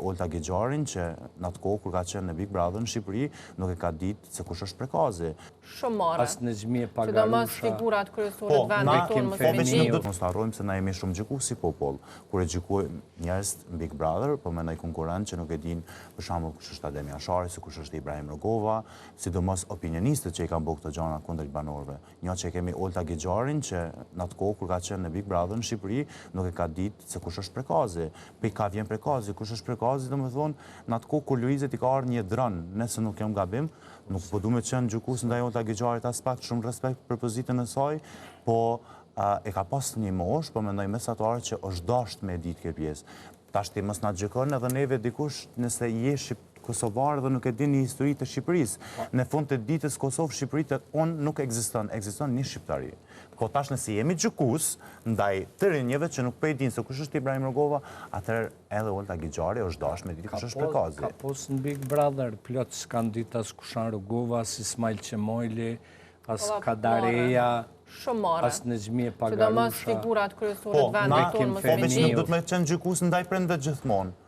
Olta Gexharin që në atë kohë kur ka qenë në Big Brother në Shqipëri nuk e ka ditë se kush është Prekazi. Shumë more. As në Xhmie Pagarusha. Sidomos figurat kryesore të vendit tonë mos Po, mos të harrojmë se na jemi shumë gjykuar si popull. Kur e gjykojmë njerëz në Big Brother, po mendoj konkurrent që nuk e din për shembull kush është Ademi Ashari, se kush është Ibrahim Rogova, sidomos opinionistët që i kanë bërë këto gjëra kundër banorëve. Një që kemi Olta Gexharin që në atë kohë kur ka qenë në Big Brother në Shqipëri nuk e ka ditë se kush është Prekazi. Pe ka vjen Prekazi, kush është Prekazi, domethënë në atë kohë kur Luizet i ka ardhur një dron, nëse nuk jam gabim, nuk po duhet të qenë gjykues ndaj Olta Gexharit as pak, shumë respekt për pozitën e saj, po e ka pas një moshë, po mendoj mesatar që është dashur me ditë këtë pjesë. Tash ti mos na gjykon edhe neve dikush nëse je kosovar dhe nuk e din një histori të Shqipërisë. Në fund të ditës Kosovë-Shqipëri nuk ekziston një shqiptari. Ko tash nëse jemi gjykues ndaj të rinjeve që nuk po e din se kush është Ibrahim Rogova, atëherë edhe Olta Gexhari është dashur me ditë kush është Prekazi. Ka pos në Big Brother plot skandita as Kushan Rogova, as Ismail Qemojli, as Kadareja, as në Xhmie Pagarusha. Sidomos figurat kryesore të vendit tonë mos e din. Po, do të më qenë gjykues ndaj prindve gjithmonë.